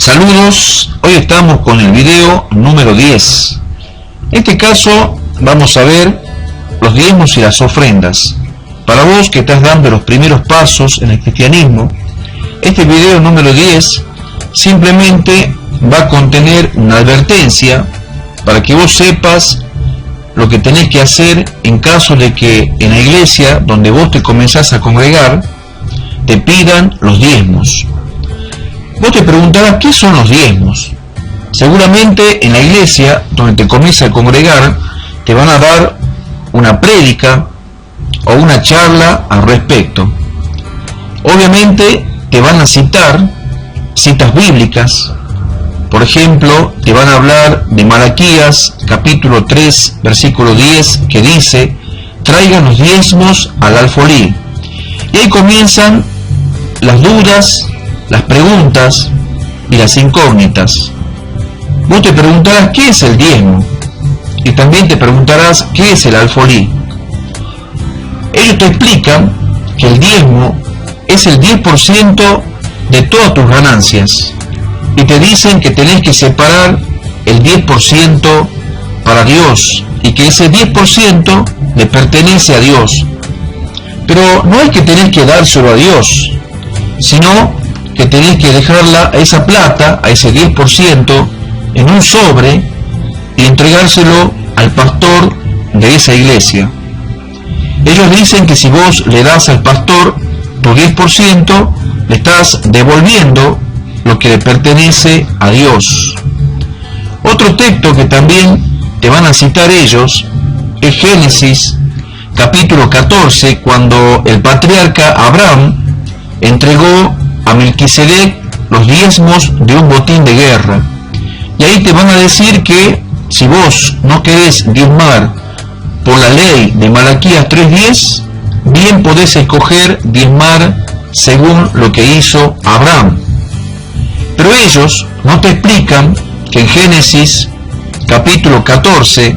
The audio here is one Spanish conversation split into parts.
Saludos, hoy estamos con el video número 10. En este caso vamos a ver los diezmos y las ofrendas. Para vos que estás dando los primeros pasos en el cristianismo, este video número 10 simplemente va a contener una advertencia para que vos sepas lo que tenés que hacer en caso de que en la iglesia donde vos te comenzás a congregar te pidan los diezmos. Vos te preguntarás, ¿qué son los diezmos? Seguramente en la iglesia donde te comienzas a congregar te van a dar una prédica o una charla al respecto. Obviamente te van a citar citas bíblicas. Por ejemplo, te van a hablar de Malaquías capítulo 3 versículo 10, que dice: traigan los diezmos al alfolí. Y ahí comienzan las dudas, las preguntas y las incógnitas. Vos te preguntarás qué es el diezmo, y también te preguntarás qué es el alfolí. Ellos te explican que el diezmo es el 10% de todas tus ganancias, y te dicen que tenés que separar el 10% para Dios, y que ese 10% le pertenece a Dios. Pero no es que tenés que dárselo a Dios, sino que tenés que dejarla, a esa plata, a ese 10%, en un sobre y entregárselo al pastor de esa iglesia. Ellos dicen que si vos le das al pastor tu 10%, le estás devolviendo lo que le pertenece a Dios. Otro texto que también te van a citar ellos es Génesis capítulo 14, cuando el patriarca Abraham entregó a Melquisedec los diezmos de un botín de guerra. Y ahí te van a decir que si vos no querés diezmar por la ley de Malaquías 3:10, bien podés escoger diezmar según lo que hizo Abraham. Pero ellos no te explican que en Génesis capítulo 14,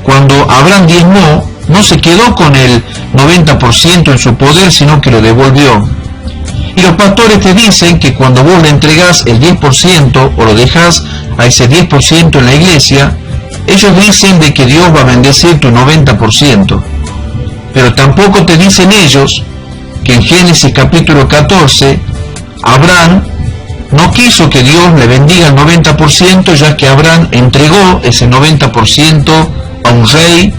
cuando Abraham diezmó, no se quedó con el 90% en su poder, sino que lo devolvió. Y los pastores te dicen que cuando vos le entregás el 10% o lo dejás a ese 10% en la iglesia, ellos dicen de que Dios va a bendecir tu 90%. Pero tampoco te dicen ellos que en Génesis capítulo 14, Abraham no quiso que Dios le bendiga el 90%, ya que Abraham entregó ese 90% a un rey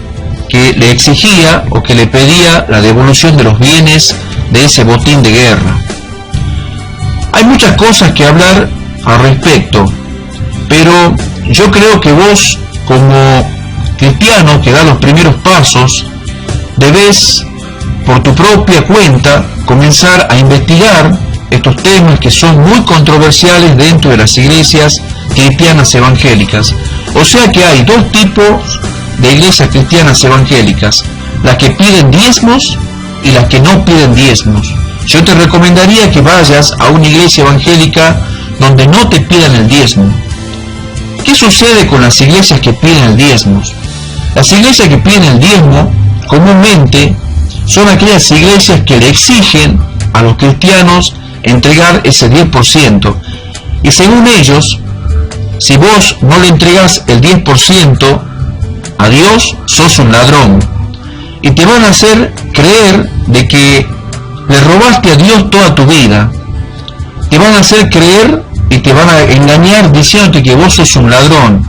que le exigía o que le pedía la devolución de los bienes de ese botín de guerra. Hay muchas cosas que hablar al respecto, pero yo creo que vos, como cristiano que da los primeros pasos, debes por tu propia cuenta comenzar a investigar estos temas que son muy controversiales dentro de las iglesias cristianas evangélicas. O sea que hay dos tipos de iglesias cristianas evangélicas: las que piden diezmos y las que no piden diezmos. Yo te recomendaría que vayas a una iglesia evangélica donde no te pidan el diezmo. ¿Qué sucede con las iglesias que piden el diezmo? Las iglesias que piden el diezmo comúnmente son aquellas iglesias que le exigen a los cristianos entregar ese 10%. Y según ellos, si vos no le entregás el 10% a Dios, sos un ladrón. Y te van a hacer creer de que le robaste a Dios toda tu vida. Te van a hacer creer y te van a engañar diciéndote que vos sos un ladrón.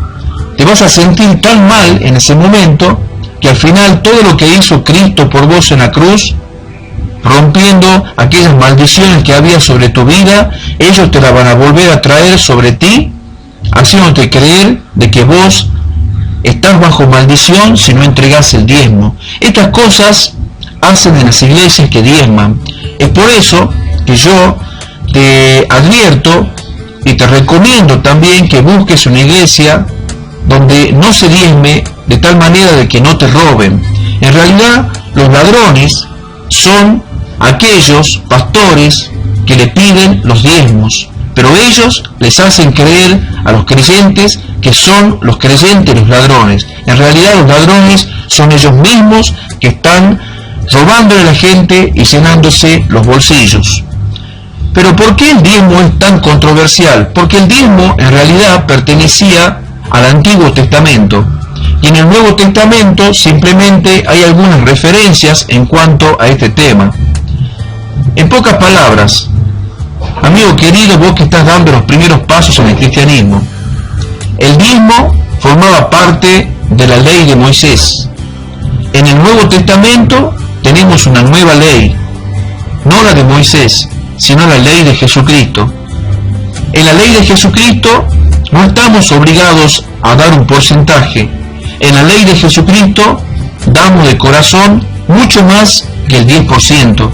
Te vas a sentir tan mal en ese momento que al final todo lo que hizo Cristo por vos en la cruz, rompiendo aquellas maldiciones que había sobre tu vida, ellos te la van a volver a traer sobre ti, haciéndote creer de que vos estás bajo maldición si no entregás el diezmo. Estas cosas hacen en las iglesias que diezman. Es por eso que yo te advierto y te recomiendo también que busques una iglesia donde no se diezme, de tal manera de que no te roben. En realidad, los ladrones son aquellos pastores que le piden los diezmos, pero ellos les hacen creer a los creyentes que son los creyentes los ladrones. En realidad, los ladrones son ellos mismos que están robándole a la gente y llenándose los bolsillos. Pero ¿por qué el diezmo es tan controversial? Porque el diezmo en realidad pertenecía al Antiguo Testamento. Y en el Nuevo Testamento simplemente hay algunas referencias en cuanto a este tema. En pocas palabras, amigo querido, vos que estás dando los primeros pasos en el cristianismo, el diezmo formaba parte de la ley de Moisés. En el Nuevo Testamento tenemos una nueva ley, no la de Moisés, sino la ley de Jesucristo. En la ley de Jesucristo no estamos obligados a dar un porcentaje. En la ley de Jesucristo damos de corazón mucho más que el 10%.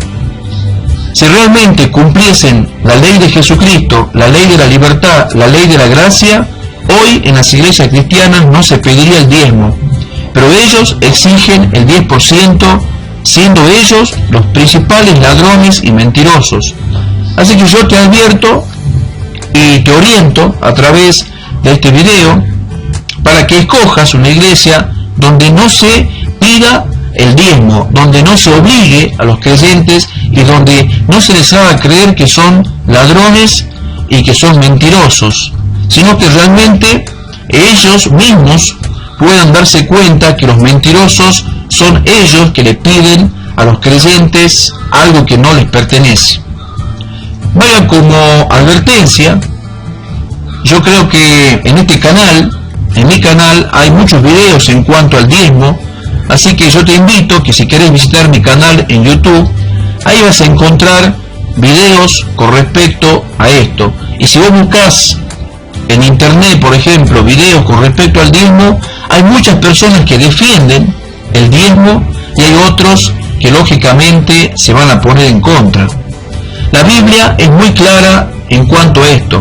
Si realmente cumpliesen la ley de Jesucristo, la ley de la libertad, la ley de la gracia, hoy en las iglesias cristianas no se pediría el diezmo, pero ellos exigen el 10%, siendo ellos los principales ladrones y mentirosos. Así que yo te advierto y te oriento a través de este video para que escojas una iglesia donde no se pida el diezmo, donde no se obligue a los creyentes y donde no se les haga creer que son ladrones y que son mentirosos, sino que realmente ellos mismos puedan darse cuenta que los mentirosos son ellos que le piden a los creyentes algo que no les pertenece. Vaya como advertencia, yo creo que en este canal, en mi canal, hay muchos videos en cuanto al diezmo, así que yo te invito que si querés visitar mi canal en YouTube, ahí vas a encontrar videos con respecto a esto. Y si vos buscas en internet, por ejemplo, videos con respecto al diezmo, hay muchas personas que defienden el diezmo y hay otros que lógicamente se van a poner en contra. La Biblia es muy clara en cuanto a esto.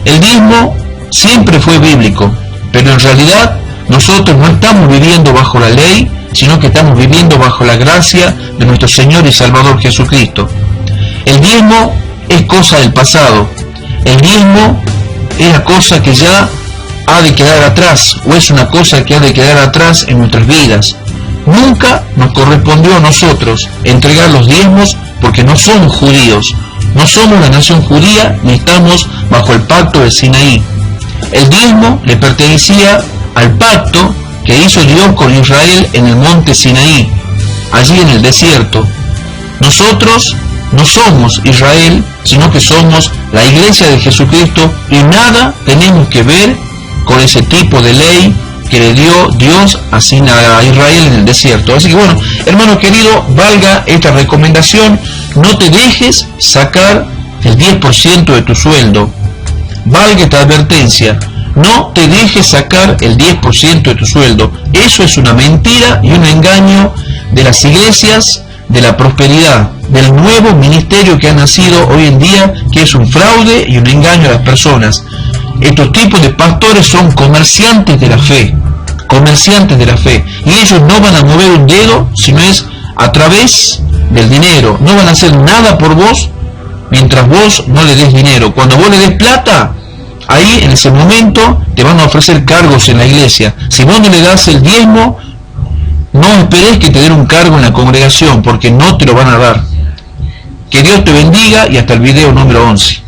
El diezmo siempre fue bíblico, pero en realidad nosotros no estamos viviendo bajo la ley, sino que estamos viviendo bajo la gracia de nuestro Señor y Salvador Jesucristo. El diezmo es cosa del pasado. El diezmo es la cosa que ya ha de quedar atrás, o es una cosa que ha de quedar atrás en nuestras vidas. Nunca nos correspondió a nosotros entregar los diezmos porque no somos judíos, no somos la nación judía ni estamos bajo el pacto de Sinaí. El diezmo le pertenecía al pacto que hizo Dios con Israel en el monte Sinaí, allí en el desierto. Nosotros no somos Israel, sino que somos la iglesia de Jesucristo y nada tenemos que ver con ese tipo de ley que le dio Dios a Israel en el desierto. Así que bueno, hermano querido, valga esta recomendación, no te dejes sacar el 10% de tu sueldo. Valga esta advertencia, no te dejes sacar el 10% de tu sueldo. Eso es una mentira y un engaño de las iglesias de la prosperidad, del nuevo ministerio que ha nacido hoy en día, que es un fraude y un engaño a las personas. Estos tipos de pastores son comerciantes de la fe, y ellos no van a mover un dedo si no es a través del dinero. No van a hacer nada por vos mientras vos no le des dinero. Cuando vos le des plata, ahí en ese momento te van a ofrecer cargos en la iglesia. Si vos no le das el diezmo, no esperes que te den un cargo en la congregación, porque no te lo van a dar. Que Dios te bendiga y hasta el video número 11.